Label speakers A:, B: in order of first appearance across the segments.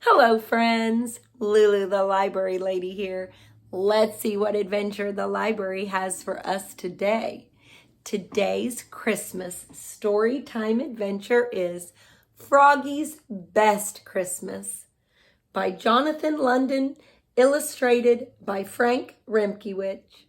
A: Hello, friends. Lulu, the library lady here. Let's see what adventure the library has for us today. Today's Christmas story time adventure is Froggy's Best Christmas by Jonathan London, illustrated by Frank Remkiewicz.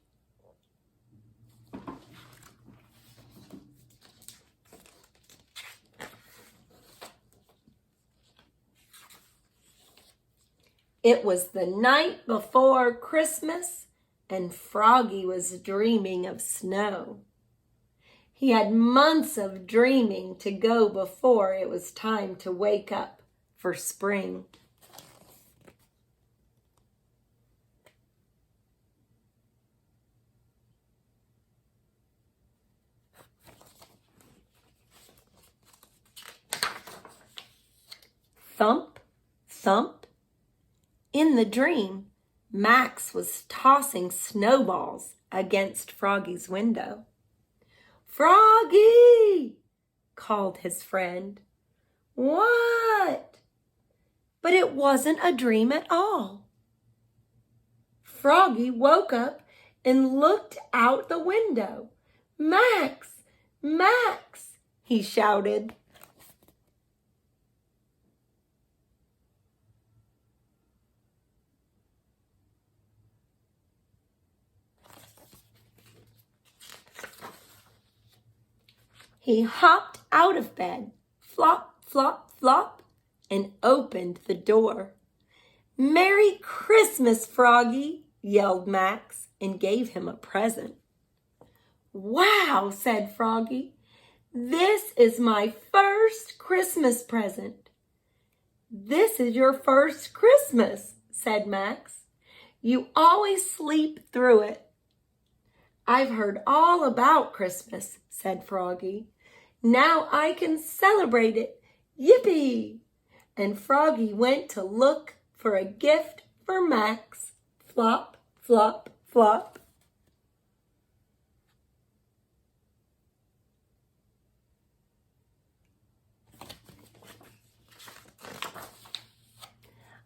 A: It was the night before Christmas, and Froggy was dreaming of snow. He had months of dreaming to go before it was time to wake up for spring. Thump, thump. In the dream, Max was tossing snowballs against Froggy's window. "Froggy!" called his friend. "What?" But it wasn't a dream at all. Froggy woke up and looked out the window. "Max! Max!" he shouted. He hopped out of bed, flop, flop, flop, and opened the door. "Merry Christmas, Froggy!" yelled Max and gave him a present. "Wow," said Froggy. "This is my first Christmas present." "This is your first Christmas," said Max. "You always sleep through it." "I've heard all about Christmas," said Froggy. "Now I can celebrate it. Yippee!" And Froggy went to look for a gift for Max. Flop, flop, flop.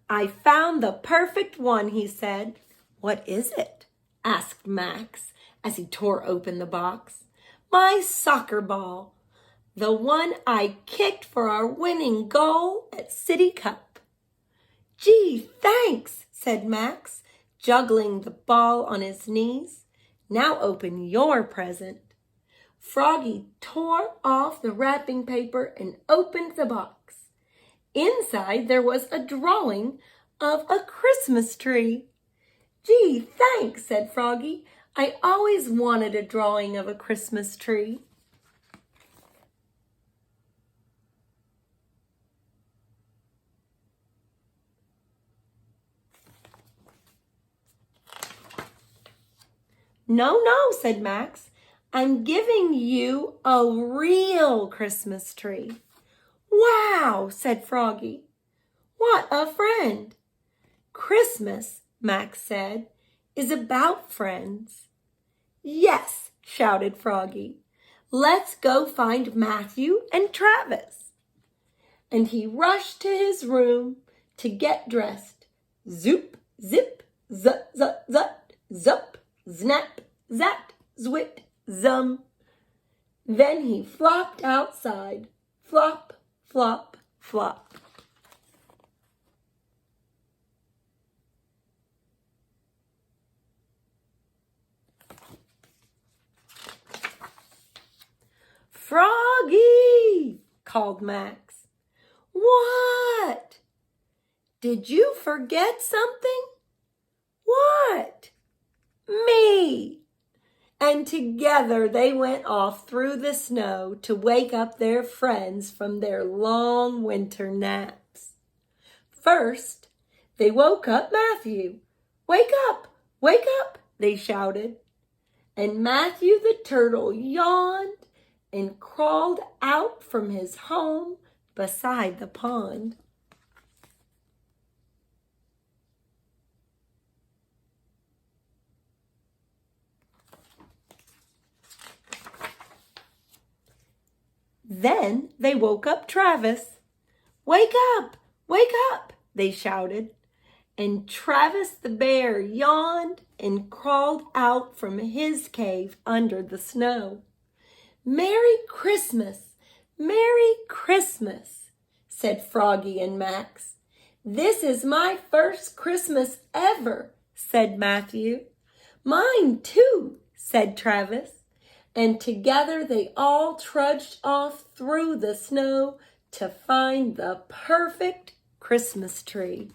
A: "I found the perfect one," he said. "What is it?" asked Max as he tore open the box. "My soccer ball. The one I kicked for our winning goal at City Cup." "Gee, thanks," said Max, juggling the ball on his knees. "Now open your present." Froggy tore off the wrapping paper and opened the box. Inside there was a drawing of a Christmas tree. "Gee, thanks," said Froggy. "I always wanted a drawing of a Christmas tree." "No, no," said Max. "I'm giving you a real Christmas tree." "Wow," said Froggy. "What a friend." "Christmas," Max said, "is about friends." "Yes," shouted Froggy. "Let's go find Matthew and Travis." And he rushed to his room to get dressed. Zoop, zip, zut, zut, zut, zup, znap, zat, zwit, zum. Then he flopped outside. Flop, flop, flop. "Froggy!" called Max. "What? Did you forget something?" "What?" "Me." And together they went off through the snow to wake up their friends from their long winter naps. First, they woke up Matthew. "Wake up," they shouted. And Matthew the turtle yawned and crawled out from his home beside the pond. Then they woke up Travis. Wake up, they shouted. And Travis the bear yawned and crawled out from his cave under the snow. "Merry Christmas! Merry Christmas!" said Froggy and Max. "This is my first Christmas ever," said Matthew. "Mine too," said Travis. And together they all trudged off through the snow to find the perfect Christmas tree.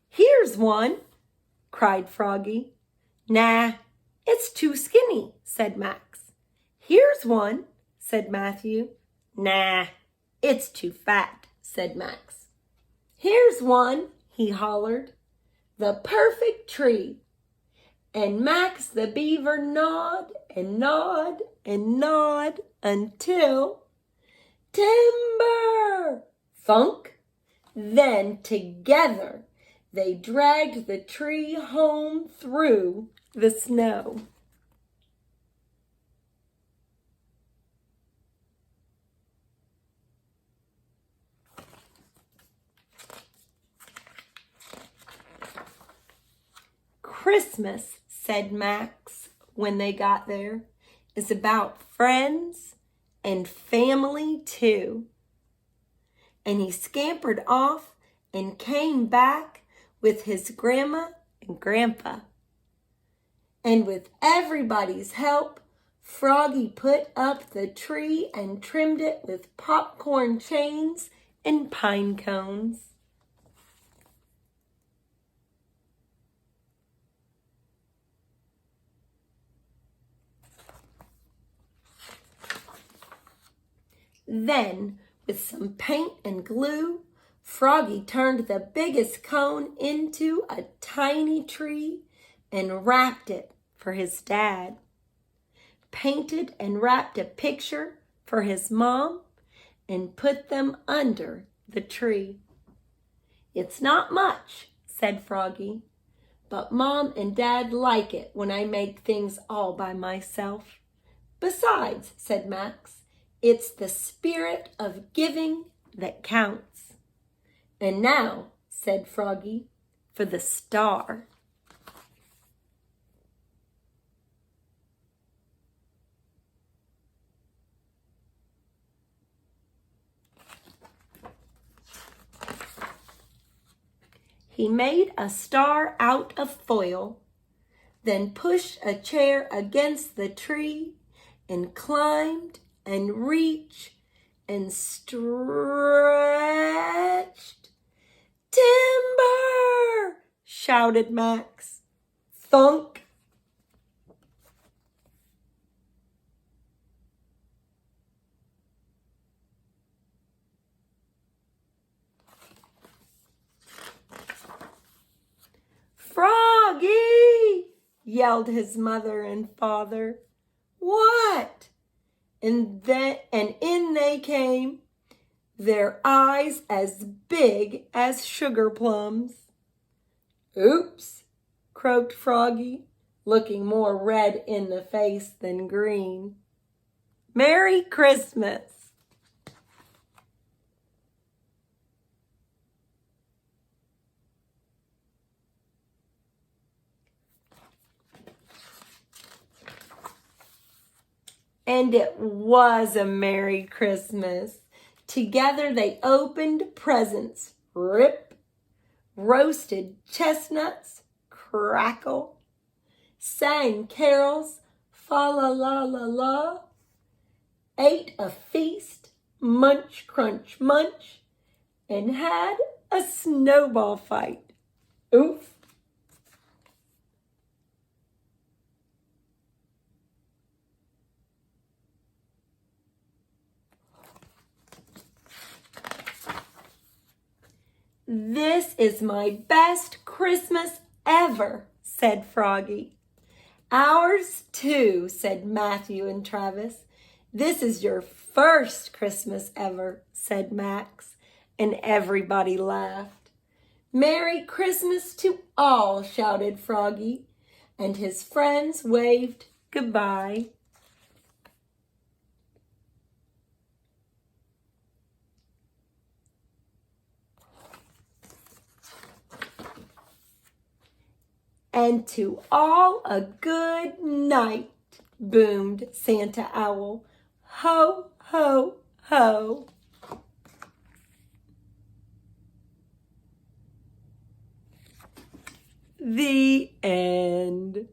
A: "Here's one," cried Froggy. "Nah, it's too skinny," said Max. "Here's one," said Matthew. "Nah, it's too fat," said Max. "Here's one," he hollered. "The perfect tree." And Max the beaver gnawed and gnawed and gnawed until timber! Thunk! Then together they dragged the tree home through the snow. "Christmas," said Max when they got there, "is about friends and family too." And he scampered off and came back with his grandma and grandpa. And with everybody's help, Froggy put up the tree and trimmed it with popcorn chains and pine cones. Then, with some paint and glue, Froggy turned the biggest cone into a tiny tree and wrapped it for his dad. Painted and wrapped a picture for his mom and put them under the tree. "It's not much," said Froggy, "but Mom and Dad like it when I make things all by myself. Besides," said Max, "it's the spirit of giving that counts." "And now," said Froggy, "for the star." He made a star out of foil, then pushed a chair against the tree and climbed and reached and stretched. "Timber!" shouted Max. Thunk! "Froggy!" yelled his mother and father. "What?" And in they came, their eyes as big as sugar plums. "Oops," croaked Froggy, looking more red in the face than green. "Merry Christmas." And it was a Merry Christmas. Together they opened presents. Rip, roasted chestnuts, crackle, sang carols, fa-la-la-la-la, ate a feast, munch, crunch, munch, and had a snowball fight. Oof. "This is my best Christmas ever," said Froggy. "Ours too," said Matthew and Travis. "This is your first Christmas ever," said Max, and everybody laughed. "Merry Christmas to all," shouted Froggy, and his friends waved Goodbye. And to all a good night, boomed Santa Owl. Ho, ho, ho. The end.